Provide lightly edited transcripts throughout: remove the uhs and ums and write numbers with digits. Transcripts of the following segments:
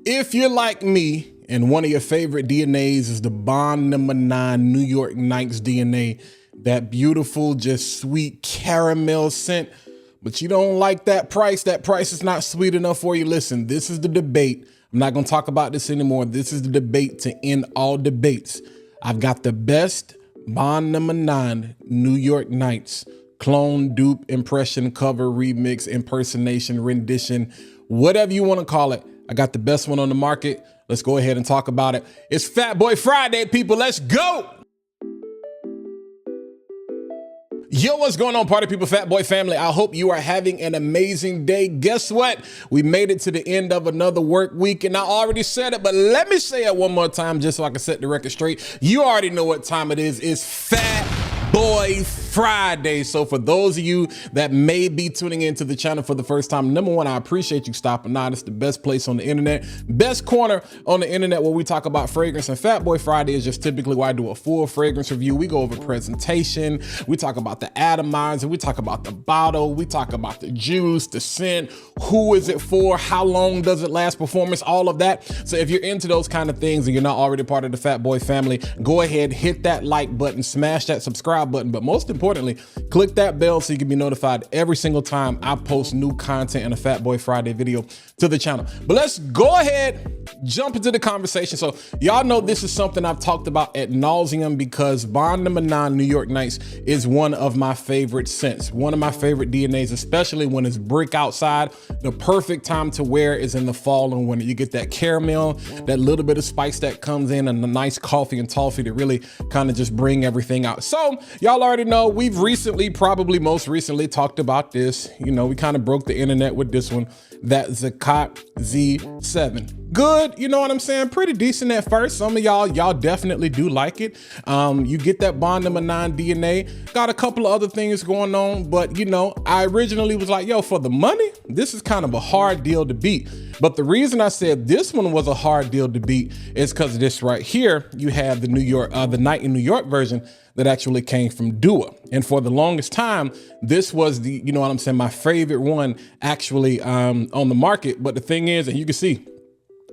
If you're like me and one of your favorite DNAs is the Bond number 9 New York Nights DNA, that beautiful, just sweet caramel scent, but you don't like that price is not sweet enough for you, listen, this is the debate. I'm not gonna talk about this anymore. This is the debate to end all debates. I've got the best Bond number 9 New York Nights clone, dupe, impression, cover, remix, impersonation, rendition, whatever you want to call it. I got the best one on the market. Let's go ahead and talk about it. It's Fat Boy Friday, people. Let's go. Yo, what's going on, party people, Fat Boy family? I hope you are having an amazing day. Guess what? We made it to the end of another work week, and I already said it, but let me say it one more time just so I can set the record straight. You already know what time it is. It's Fat Boy Friday. So for those of you that may be tuning into the channel for the first time, number one, I appreciate you stopping by. It's the best place on the internet, best corner on the internet where we talk about fragrance. And Fat Boy Friday is just typically where I do a full fragrance review. We go over presentation, we talk about the atomizer, we talk about the bottle, we talk about the juice, the scent, who is it for, how long does it last, performance, all of that. So if you're into those kind of things and you're not already part of the Fat Boy family, go ahead, hit that like button, smash that subscribe button, but most importantly, click that bell so you can be notified every single time I post new content in a Fat Boy Friday video to the channel. But let's go ahead, jump into the conversation. So y'all know this is something I've talked about ad nauseum because Bond number 9 New York Nights is one of my favorite scents, one of my favorite DNAs, especially when it's brick outside. The perfect time to wear is in the fall and winter. You get that caramel, that little bit of spice that comes in, and the nice coffee and toffee to really kind of just bring everything out. So y'all already know we've recently, probably most recently, talked about this. You know, we kind of broke the internet with this one, that Zacot Z7. Good, you know what I'm saying? Pretty decent at first. Some of y'all definitely do like it. You get that Bond number 9 DNA. Got a couple of other things going on, but you know, I originally was like, yo, for the money, this is kind of a hard deal to beat. But the reason I said this one was a hard deal to beat is because of this right here. You have the the Night in New York version that actually came from Dua. And for the longest time, this was the, you know what I'm saying, my favorite one actually on the market. But the thing is, and you can see,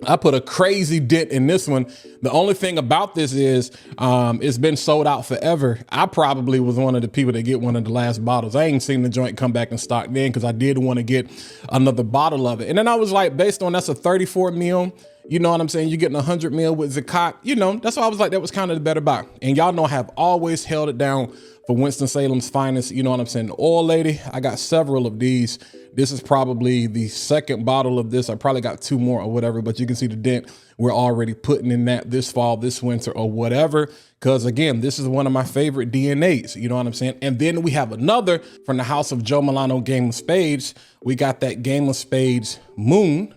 I put a crazy dent in this one. The only thing about this is it's been sold out forever. I probably was one of the people that get one of the last bottles. I ain't seen the joint come back in stock then because I did want to get another bottle of it. And then I was like, based on that's a 34 mil, you know what I'm saying? You're getting 100 mil with Zacot, you know, that's why I was like, that was kind of the better buy. And y'all know I have always held it down for Winston-Salem's finest, you know what I'm saying? The Oil Lady, I got several of these. This is probably the second bottle of this. I probably got 2 more or whatever, but you can see the dent we're already putting in that this fall, this winter or whatever. Cause again, this is one of my favorite DNAs, you know what I'm saying? And then we have another from the house of Joe Milano Game of Spades. We got that Game of Spades Moon.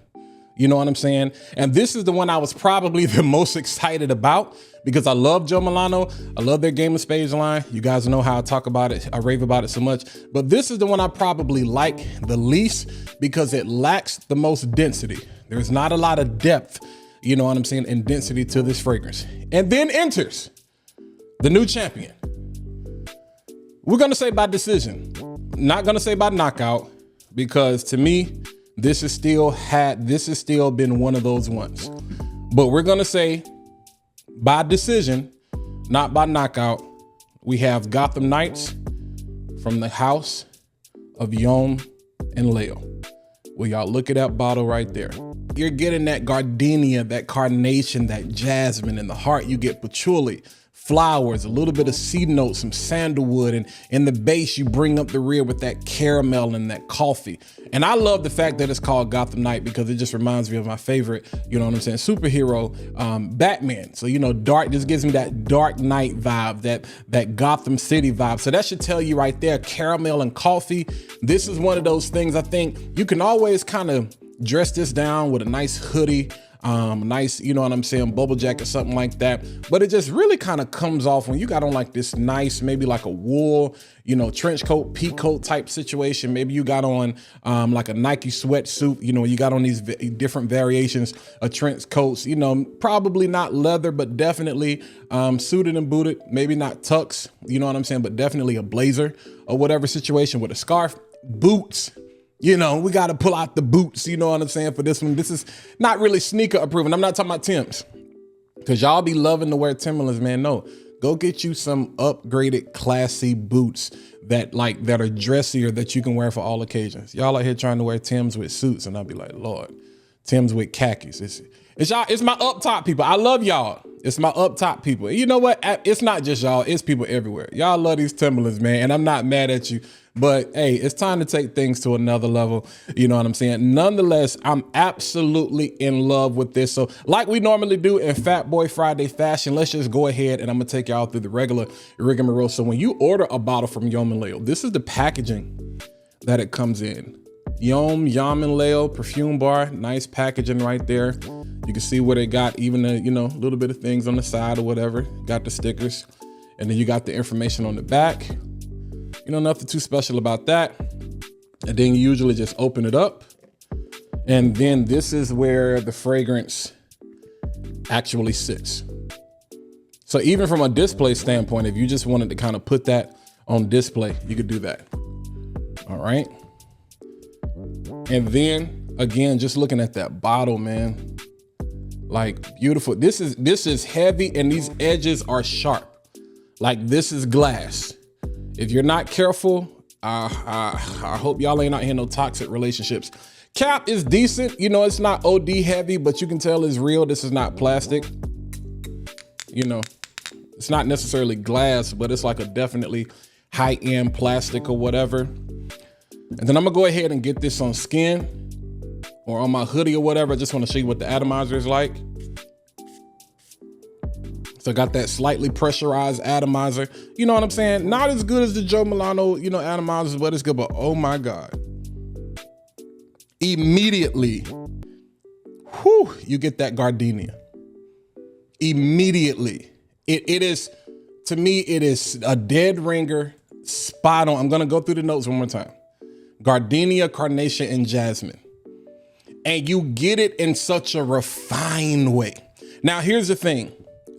You know what I'm saying? And this is the one I was probably the most excited about because I love Joe Milano. I love their Game of Spades line. You guys know how I talk about it. I rave about it so much, but this is the one I probably like the least because it lacks the most density. There's not a lot of depth, you know what I'm saying, and density to this fragrance. And then enters the new champion. We're gonna say by decision, not gonna say by knockout, because to me, this has still been one of those ones. But we're gonna say by decision, not by knockout. We have Gotham Nights from the house of Yom Layl. Well, y'all look at that bottle right there. You're getting that gardenia, that carnation, that jasmine. In the heart, you get patchouli, flowers, a little bit of sea notes, some sandalwood, and in the base, you bring up the rear with that caramel and that coffee. And I love the fact that it's called Gotham Night because it just reminds me of my favorite, you know what I'm saying, superhero, Batman. So, you know, dark, this gives me that Dark Knight vibe, that Gotham City vibe. So that should tell you right there, caramel and coffee. This is one of those things I think you can always kind of dress this down with a nice hoodie, nice, you know what I'm saying, bubble jacket, something like that. But it just really kind of comes off when you got on like this nice, maybe like a wool, you know, trench coat, pea coat type situation. Maybe you got on like a Nike sweatsuit, you know, you got on these different variations of trench coats, you know, probably not leather, but definitely suited and booted, maybe not tux, you know what I'm saying, but definitely a blazer or whatever situation with a scarf, boots. You know, we got to pull out the boots. You know what I'm saying? For this one, this is not really sneaker approved. I'm not talking about Timbs, because y'all be loving to wear Timberlands, man. No, go get you some upgraded, classy boots that are dressier that you can wear for all occasions. Y'all out here trying to wear Timbs with suits, and I'll be like, Lord, Timbs with khakis. It's y'all. It's my up top people. I love y'all. It's my up top people. You know what? It's not just y'all. It's people everywhere. Y'all love these Timberlands, man, and I'm not mad at you. But hey, it's time to take things to another level. You know what I'm saying? Nonetheless, I'm absolutely in love with this. So like we normally do in Fat Boy Friday fashion, let's just go ahead and I'm gonna take y'all through the regular rigmarole. So when you order a bottle from Yom Layl, this is the packaging that it comes in. Yom Layl perfume bar, nice packaging right there. You can see where they got even a, little bit of things on the side or whatever. Got the stickers, and then you got the information on the back. Nothing too special about that. And then you usually just open it up. And then this is where the fragrance actually sits. So even from a display standpoint, if you just wanted to kind of put that on display, you could do that. All right. And then again, just looking at that bottle, man, like beautiful. This is heavy and these edges are sharp. Like this is glass. If you're not careful, I hope y'all ain't out here no toxic relationships. Cap is decent. It's not OD heavy, but you can tell it's real. This is not plastic. It's not necessarily glass, but it's like a definitely high-end plastic or whatever. And then I'm gonna go ahead and get this on skin or on my hoodie or whatever. I just wanna show you what the atomizer is like. So I got that slightly pressurized atomizer. You know what I'm saying? Not as good as the Joe Milano, atomizers, but it's good. But oh my God. Immediately, you get that gardenia. Immediately. It is, to me, it is a dead ringer, spot on. I'm gonna go through the notes one more time. Gardenia, carnation, and jasmine. And you get it in such a refined way. Now, here's the thing.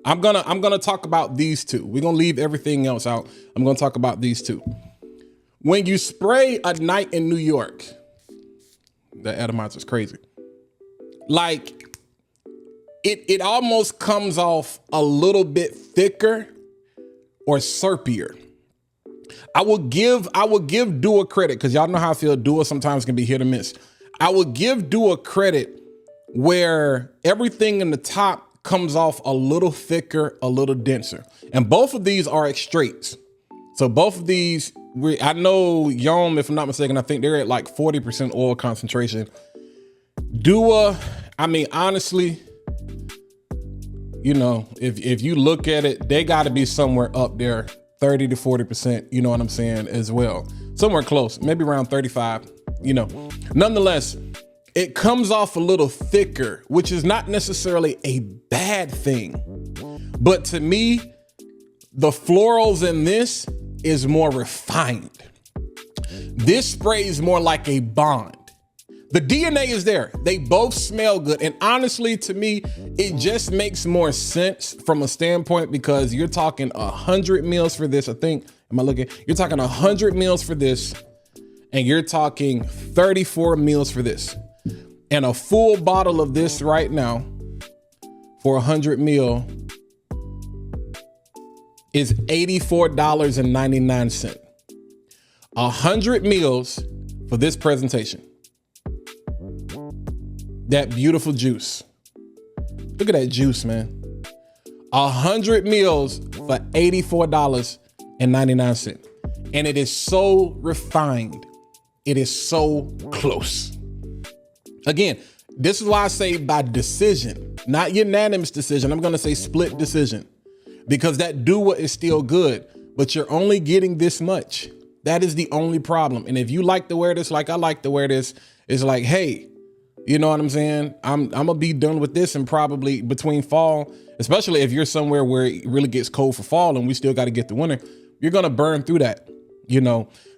I'm gonna talk about these two. We're gonna leave everything else out. I'm gonna talk about these two. When you spray a night in New York, the atomizer is crazy. Like it almost comes off a little bit thicker or syrpier. I will give Dua credit, because y'all know how I feel. Dua sometimes can be hit or miss. I will give Dua credit where everything in the top comes off a little thicker, a little denser. And both of these are at straights. So both of these, I know Yom, if I'm not mistaken, I think they're at like 40% oil concentration. Dua, I mean, honestly, if you look at it, they got to be somewhere up there, 30 to 40%, you know what I'm saying, as well. Somewhere close, maybe around 35, Nonetheless, it comes off a little thicker, which is not necessarily a bad thing. But to me, the florals in this is more refined. This sprays more like a bond. The DNA is there. They both smell good. And honestly, to me, it just makes more sense from a standpoint, because you're talking 100 mils for this. I think, you're talking 100 mils for this, and you're talking 34 mils for this. And a full bottle of this right now for 100 mil is $84.99. 100 mils for this presentation. That beautiful juice. Look at that juice, man. 100 mils for $84.99. And it is so refined. It is so close. Again, this is why I say by decision, not unanimous decision. I'm going to say split decision, because that Dua is still good, but you're only getting this much. That is the only problem. And if you like to wear this, like I like to wear this, it's like, hey, you know what I'm saying? I'm going to be done with this, and probably between fall, especially if you're somewhere where it really gets cold for fall and we still got to get the winter, you're going to burn through that,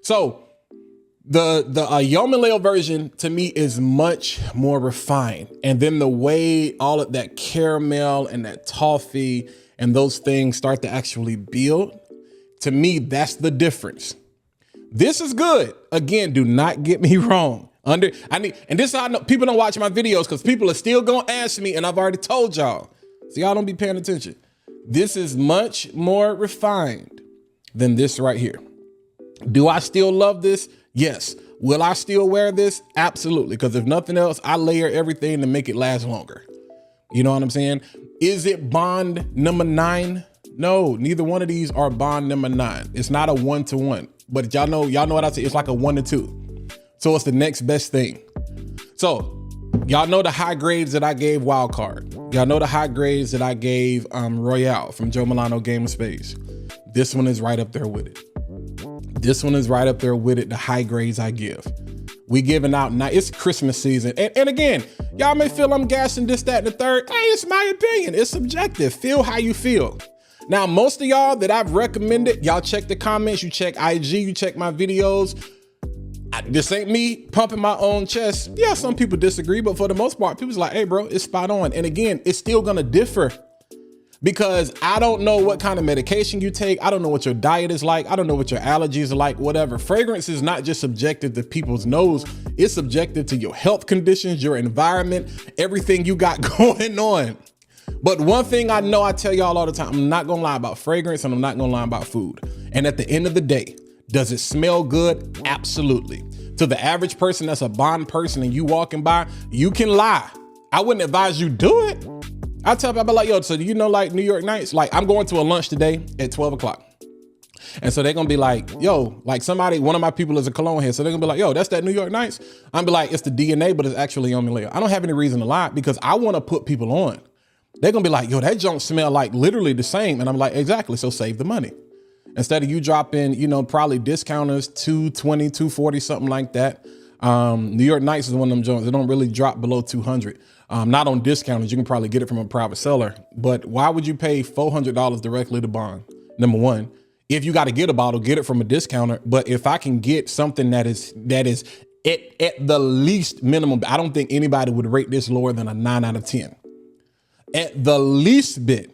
So the Yom Layl version to me is much more refined. And then the way all of that caramel and that toffee and those things start to actually build, to me, that's the difference. This is good. Again, do not get me wrong. And this is how I know people don't watch my videos, because people are still gonna ask me, and I've already told y'all. So y'all don't be paying attention. This is much more refined than this right here. Do I still love this? Yes. Will I still wear this? Absolutely. Because if nothing else, I layer everything to make it last longer. You know what I'm saying? Is it bond number 9? No, neither one of these are bond number 9. It's not a 1-to-1, but y'all know what I say. It's like a 1-to-2. So it's the next best thing. So y'all know the high grades that I gave Wildcard. Y'all know the high grades that I gave Royale from Joe Milano Game of Spades. This one is right up there with it. This one is right up there with it, the high grades I give. We giving out now. It's Christmas season. And again, y'all may feel I'm gassing this, that, and the third. Hey, it's my opinion. It's subjective. Feel how you feel. Now, most of y'all that I've recommended, y'all check the comments, you check IG, you check my videos. This ain't me pumping my own chest. Yeah, some people disagree, but for the most part, people's like, hey, bro, it's spot on. And again, it's still gonna differ, because I don't know what kind of medication you take. I don't know what your diet is like. I don't know what your allergies are like, whatever. Fragrance is not just subjective to people's nose. It's subjective to your health conditions, your environment, everything you got going on. But one thing I know, I tell y'all all the time, I'm not gonna lie about fragrance, and I'm not gonna lie about food. And at the end of the day, does it smell good? Absolutely. To the average person that's a bond person and you walking by, you can lie. I wouldn't advise you do it. I tell people, like, yo, so do you know, like, New York Nights? Like, I'm going to a lunch today at 12 o'clock. And so they're gonna be like, yo, like one of my people is a cologne head. So they're gonna be like, yo, that's that New York Nights? I'm be like, it's the DNA, but it's actually Yom Layl. I don't have any reason to lie, because I wanna put people on. They're gonna be like, yo, that junk smell like literally the same. And I'm like, exactly, so save the money. Instead of you dropping, probably discounters, $220, $240, something like that. New York Nights is one of them joints. They don't really drop below 200. Not on discounters. You can probably get it from a private seller. But why would you pay $400 directly to bond? Number one, if you got to get a bottle, get it from a discounter. But if I can get something that is at the least minimum, I don't think anybody would rate this lower than a 9 out of 10. At the least bit.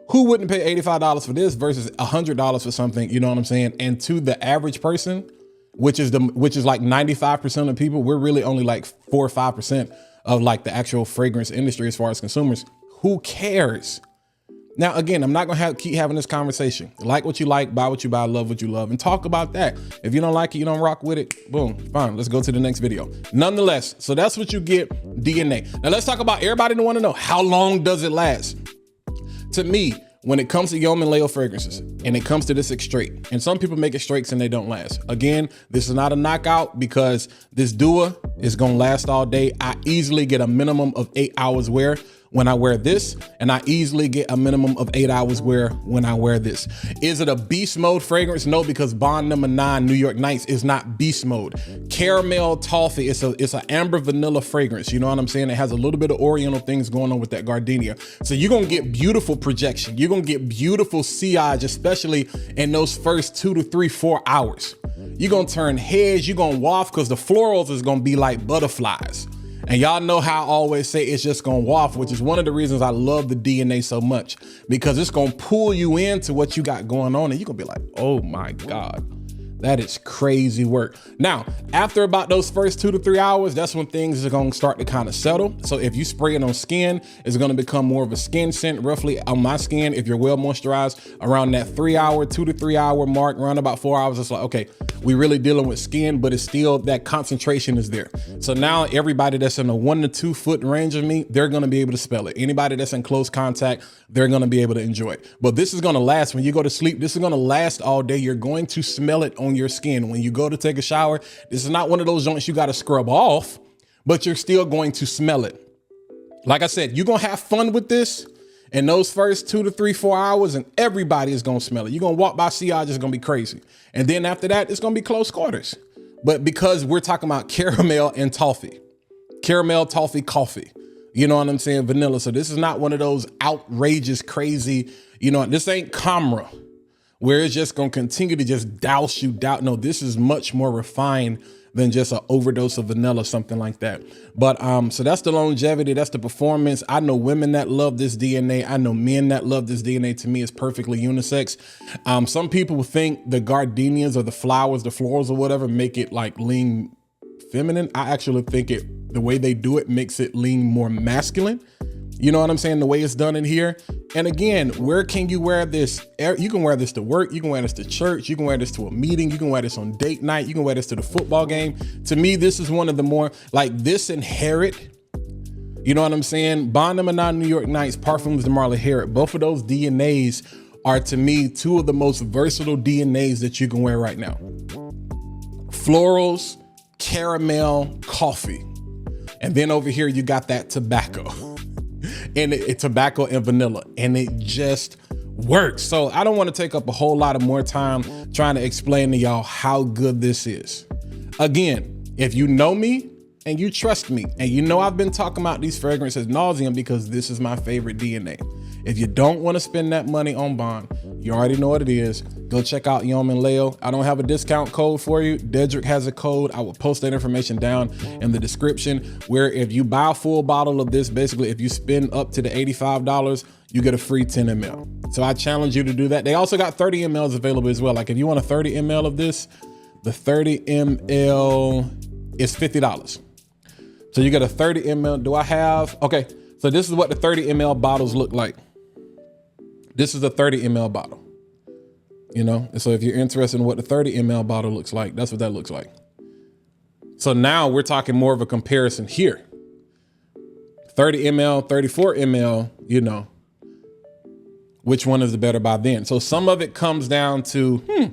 Who wouldn't pay $85 for this versus $100 for something? You know what I'm saying? And to the average person, which is like 95% of people, we're really only like 4 or 5% of like the actual fragrance industry as far as consumers. Who cares? Now, again, I'm not gonna keep having this conversation. Like what you like, buy what you buy, love what you love, and talk about that. If you don't like it, you don't rock with it, boom, fine, let's go to the next video. Nonetheless, so that's what you get, DNA. Now let's talk about, everybody wanna know, how long does it last? To me, when it comes to Yom Layl fragrances, and it comes to this straight, and some people make it straights and they don't last. Again, this is not a knockout, because this Dua is gonna last all day. I easily get a minimum of 8 hours wear when I wear this, and I easily get a minimum of 8 hours wear when I wear this. Is it a beast mode fragrance? No, because bond number 9, New York Nights, is not beast mode. Caramel toffee, it's an amber vanilla fragrance. You know what I'm saying? It has a little bit of oriental things going on with that gardenia. So you're gonna get beautiful projection. You're gonna get beautiful sillage, especially in those first 2 to 3, 4 hours. You're gonna turn heads, you're gonna waft, because the florals is gonna be like butterflies. And y'all know how I always say it's just gonna waft, which is one of the reasons I love the DNA so much, because it's gonna pull you into what you got going on, and you're gonna be like, oh my God, that is crazy work. Now, after about those first 2 to 3 hours, that's when things are gonna start to kind of settle. So if you spray it on skin, it's gonna become more of a skin scent. Roughly on my skin, if you're well moisturized, around that 2 to 3 hour mark, around about 4 hours, it's like, okay, we really dealing with skin, but it's still, that concentration is there. So now everybody that's in a 1 to 2 foot range of me, they're gonna be able to smell it. Anybody that's in close contact, they're gonna be able to enjoy it. But this is gonna last when you go to sleep. This is gonna last all day. You're going to smell it on your skin. When you go to take a shower, this is not one of those joints you gotta scrub off, but you're still going to smell it. Like I said, you're gonna have fun with this in those first 2 to 3, 4 hours, and everybody is gonna smell it. You're gonna walk by sillage, it's gonna be crazy. And then after that, it's gonna be close quarters. But because we're talking about caramel and toffee, coffee, you know what I'm saying? Vanilla. So this is not one of those outrageous, crazy, this ain't Camera, where it's just gonna continue to just douse you down. No, this is much more refined than just an overdose of vanilla, something like that. But so that's the longevity, that's the performance. I know women that love this DNA. I know men that love this DNA. To me, it's perfectly unisex. Some people think the gardenias or the flowers, the florals or whatever, make it like lean feminine. I actually think the way they do it makes it lean more masculine. You know what I'm saying? The way it's done in here. And again, where can you wear this? You can wear this to work. You can wear this to church. You can wear this to a meeting. You can wear this on date night. You can wear this to the football game. To me, this is one of the more like this and Harriet. You know what I'm saying? Bond Number 9 New York Nights, Parfums de Marley Harriet. Both of those DNAs are, to me, two of the most versatile DNAs that you can wear right now. Florals, caramel, coffee. And then over here, you got that tobacco. And it's tobacco and vanilla, and it just works. So I don't want to take up a whole lot of more time trying to explain to y'all how good this is. Again, if you know me and you trust me, and you know I've been talking about these fragrances ad nauseum because this is my favorite DNA. If you don't want to spend that money on Bond, you already know what it is. Go check out Yom Layl. I don't have a discount code for you. Dedrick has a code. I will post that information down in the description, where if you buy a full bottle of this, basically if you spend up to the $85, you get a free 10 ml. So I challenge you to do that. They also got 30 mLs available as well. Like if you want a 30 ml of this, the 30 ml is $50. So you get a 30 ml. Do I have? Okay. So this is what the 30 ml bottles look like. This is a 30 ml bottle, you know? And so if you're interested in what the 30 ml bottle looks like, that's what that looks like. So now we're talking more of a comparison here. 30 ml, 34 ml, you know, which one is the better by then? So some of it comes down to,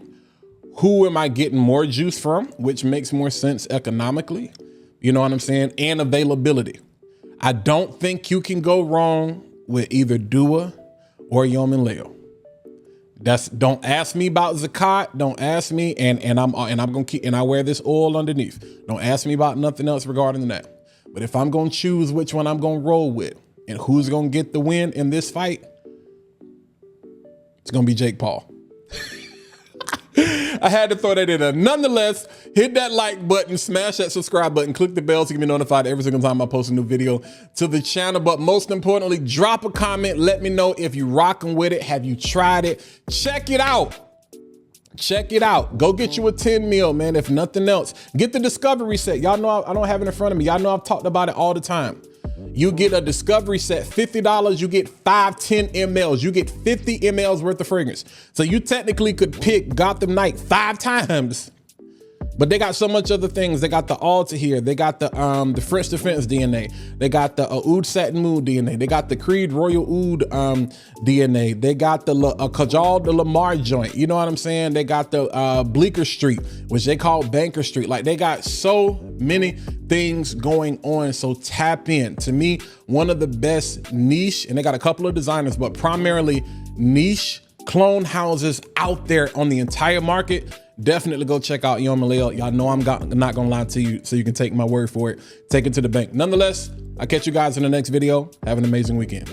who am I getting more juice from? Which makes more sense economically, you know what I'm saying? And availability. I don't think you can go wrong with either Dua or Yom Layl. Don't ask me about Zakat. Don't ask me, and I'm gonna keep, and I wear this oil underneath. Don't ask me about nothing else regarding that. But if I'm gonna choose which one I'm gonna roll with and who's gonna get the win in this fight, it's gonna be Jake Paul. I had to throw that in there. Nonetheless, hit that like button, smash that subscribe button, click the bell to get me notified every single time I post a new video to the channel. But most importantly, drop a comment. Let me know if you're rocking with it. Have you tried it? Check it out. Check it out. Go get you a 10 mil, man. If nothing else, get the discovery set. Y'all know I don't have it in front of me. Y'all know I've talked about it all the time. You get a discovery set, $50, you get 5 10 mLs. You get 50 mLs worth of fragrance. So you technically could pick Gotham Night 5 times. But they got so much other things. They got the Alta here. They got the French Defense DNA. They got the Oud Satin Mood DNA. They got the Creed Royal Oud DNA. They got the Kajal de Lamar joint. You know what I'm saying? They got the Bleecker Street, which they call Banker Street. Like they got so many things going on. So tap in. To me, one of the best niche, and they got a couple of designers, but primarily niche clone houses out there on the entire market. Definitely go check out Yom Layl. Y'all know I'm not gonna lie to you, so you can take my word for it. Take it to the bank. Nonetheless, I'll catch you guys in the next video. Have an amazing weekend.